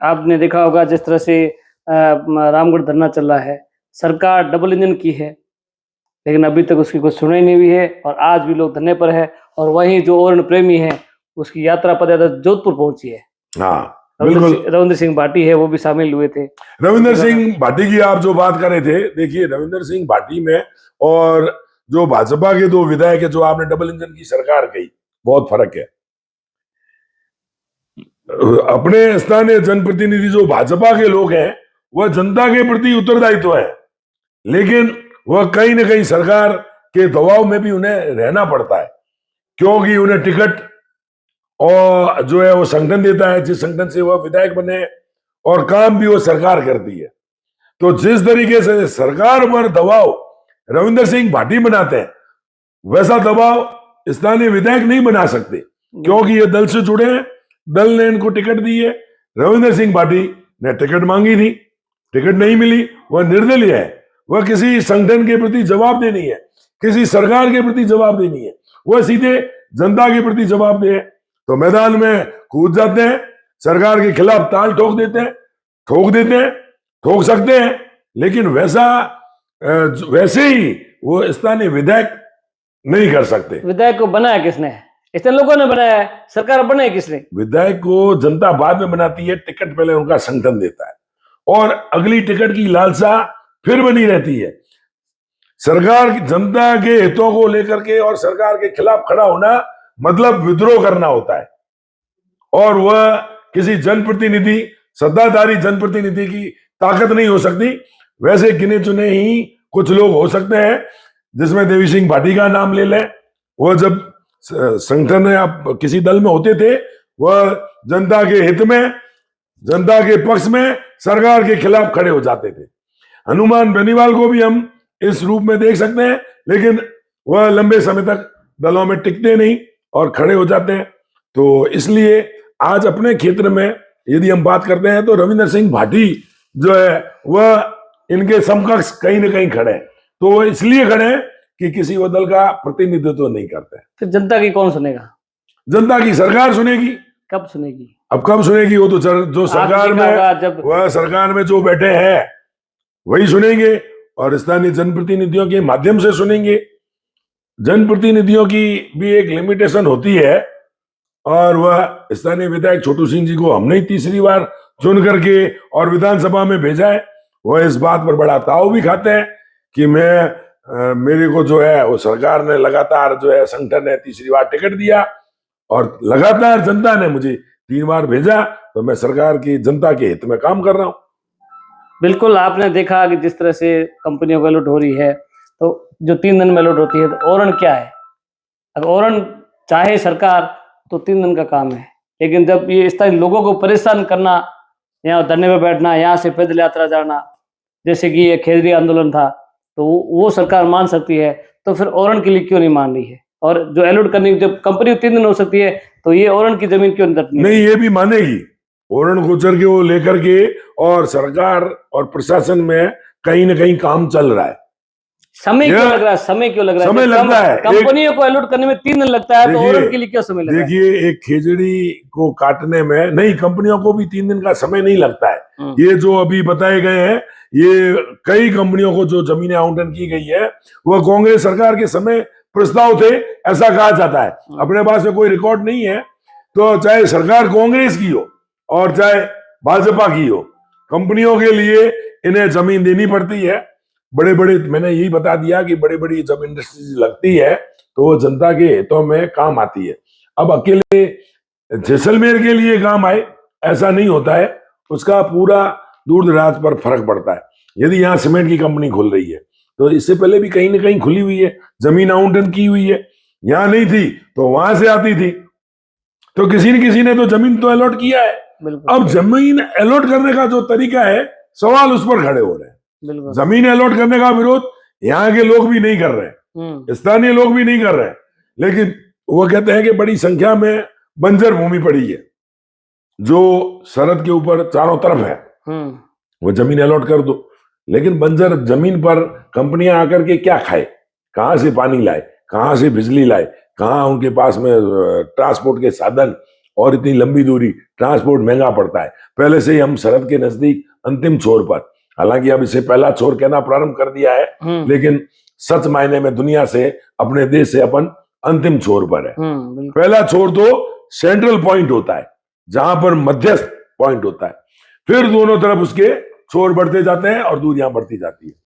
आपने देखा होगा जिस तरह से रामगढ़ धरना चल रहा है, सरकार डबल इंजन की है, लेकिन अभी तक उसकी कुछ सुनाई नहीं हुई है और आज भी लोग धरने पर है। और वहीं जो ओरण प्रेमी है, उसकी यात्रा पदयात्रा जोधपुर पहुंची है। हाँ बिल्कुल, रविंद्र सिंह भाटी है, वो भी शामिल हुए थे। रविंद्र सिंह भाटी की आप जो बात कर रहे थे, देखिए रविंद्र सिंह भाटी में और जो भाजपा के दो विधायक है, जो आपने डबल इंजन की सरकार कही, बहुत फर्क है। अपने स्थानीय जनप्रतिनिधि जो भाजपा के लोग हैं, वह जनता के प्रति उत्तरदायित्व है, लेकिन वह कहीं ना कहीं सरकार के दबाव में भी उन्हें रहना पड़ता है, क्योंकि उन्हें टिकट और जो है वो संगठन देता है, जिस संगठन से वह विधायक बने, और काम भी वो सरकार करती है। तो जिस तरीके से सरकार पर दबाव रविंद्र सिंह भाटी बनाते हैं, वैसा दबाव स्थानीय विधायक नहीं बना सकते, क्योंकि ये दल से जुड़े हैं, दल ने इनको टिकट दी है। रविंद्र सिंह भाटी ने टिकट मांगी थी, टिकट नहीं मिली, वह निर्दलीय है, वह किसी संगठन के प्रति जवाब देनी है, किसी सरकार के प्रति जवाब देनी है, वह सीधे जनता के प्रति जवाब दे। तो मैदान में कूद जाते हैं, सरकार के खिलाफ ताल ठोक देते हैं, ठोक सकते हैं, लेकिन वैसे ही वो स्थानीय विधायक नहीं कर सकते। विधायक को बनाया किसने? इतने लोगों ने बनाया है, सरकार बनाई किसने? विधायक को जनता बाद में बनाती है, टिकट पहले उनका संगठन देता है, और अगली टिकट की लालसा फिर बनी रहती है। सरकार जनता के हितों को लेकर के और सरकार के खिलाफ खड़ा होना मतलब विद्रोह करना होता है, और वह किसी जनप्रतिनिधि, सत्ताधारी जनप्रतिनिधि की ताकत नहीं हो सकती। वैसे गिने चुने ही कुछ लोग हो सकते हैं, जिसमें देवी सिंह भाटी का नाम ले लें। वह जब संगठन या किसी दल में होते थे, वह जनता के हित में, जनता के पक्ष में, सरकार के खिलाफ खड़े हो जाते थे। हनुमान बेनीवाल को भी हम इस रूप में देख सकते हैं, लेकिन वह लंबे समय तक दलों में टिकते नहीं और खड़े हो जाते हैं। तो इसलिए आज अपने क्षेत्र में यदि हम बात करते हैं, तो रविंद्र सिंह भाटी जो है वह इनके समकक्ष कहीं ना कहीं खड़े हैं। तो वो इसलिए खड़े हैं कि किसी वो दल का प्रतिनिधित्व नहीं करते हैं। तो जनता की कौन सुनेगा? जनता की सरकार सुनेगी। कब सुनेगी? अब कब सुनेगी? वो तो जो सरकार में, वह सरकार में जो बैठे हैं वही सुनेंगे, और स्थानीय जनप्रतिनिधियों के माध्यम से सुनेंगे। जनप्रतिनिधियों की भी एक लिमिटेशन होती है, और वह स्थानीय विधायक छोटू सिंह जी को हमने तीसरी बार चुन करके और विधानसभा में भेजा है। वह इस बात पर बड़ा ताव भी खाते हैं कि मेरे को जो है वो सरकार ने लगातार जो है, संगठन ने तीसरी बार टिकट दिया, और लगातार जनता ने मुझे 3 बार भेजा, तो मैं सरकार की, जनता के हित में काम कर रहा हूं। बिल्कुल, आपने देखा कि जिस तरह से कंपनियों का लूट हो रही है, तो जो 3 दिन में लूट होती है, तो ओरण क्या है? अगर ओरण चाहे सरकार तो 3 दिन का काम है, लेकिन जब ये इस तरह लोगों को परेशान करना, यहाँ धरने पे बैठना, यहाँ से पैदल यात्रा जाना, जैसे कि ये खेजड़ी आंदोलन था, तो वो सरकार मान सकती है, तो फिर ओरण के लिए क्यों नहीं मान रही है? और जो अलॉट करनी, जब कंपनी 3 दिन हो सकती है, तो ये ओरण की जमीन क्यों नहीं? ये भी मानेगी, ओरण गुजर के वो लेकर के, और सरकार और प्रशासन में कहीं ना कहीं काम चल रहा है। समय क्यों लग रहा है? समय क्यों लग रहा है? समय लगता है, कंपनियों को अलॉट करने में 3 दिन लगता है, तो ओरण के लिए क्यों समय लग रहा है? देखिए, एक खेजड़ी को काटने में नहीं, कंपनियों को भी 3 दिन का समय नहीं लगता है। ये जो अभी बताए गए हैं, ये कई कंपनियों को जो जमीनें आवंटन की गई है, वह कांग्रेस सरकार के समय प्रस्ताव थे, ऐसा कहा जाता है। अपने पास में कोई रिकॉर्ड नहीं है, तो चाहे सरकार कांग्रेस की हो और चाहे भाजपा की हो, कंपनियों के लिए इन्हें जमीन देनी पड़ती है। बड़े बड़े, मैंने यही बता दिया कि बड़ी बड़ी जब इंडस्ट्रीज लगती है, तो वो जनता के हितों में काम आती है। अब अकेले जैसलमेर के लिए काम आए ऐसा नहीं होता है, उसका पूरा दूर दराज पर फर्क पड़ता है। यदि यहाँ सीमेंट की कंपनी खुल रही है, तो इससे पहले भी कहीं ना कहीं खुली हुई है, जमीन आवंटन की हुई है। यहाँ नहीं थी तो वहां से आती थी, तो किसी ने तो जमीन तो अलॉट किया है। अब जमीन अलॉट करने का जो तरीका है, सवाल उस पर खड़े हो रहे हैं। जमीन अलॉट करने का विरोध यहाँ के लोग भी नहीं कर रहे, स्थानीय लोग भी नहीं कर रहे, लेकिन वो कहते हैं कि बड़ी संख्या में बंजर भूमि पड़ी है जो सरहद के ऊपर चारों तरफ है, वो जमीन अलॉट कर दो। लेकिन बंजर जमीन पर कंपनियां आकर के क्या खाए, कहां से पानी लाए, कहां से बिजली लाए, कहां उनके पास में ट्रांसपोर्ट के साधन और इतनी लंबी दूरी ट्रांसपोर्ट महंगा पड़ता है। पहले से ही हम सरहद के नजदीक अंतिम छोर पर, हालांकि अब इसे पहला छोर कहना प्रारंभ कर दिया है, लेकिन सच मायने में दुनिया से, अपने देश से अपन अंतिम छोर पर है। पहला छोर तो सेंट्रल पॉइंट होता है, जहां पर मध्यस्थ पॉइंट होता है, फिर दोनों तरफ उसके छोर बढ़ते जाते हैं और दूरियां बढ़ती जाती है।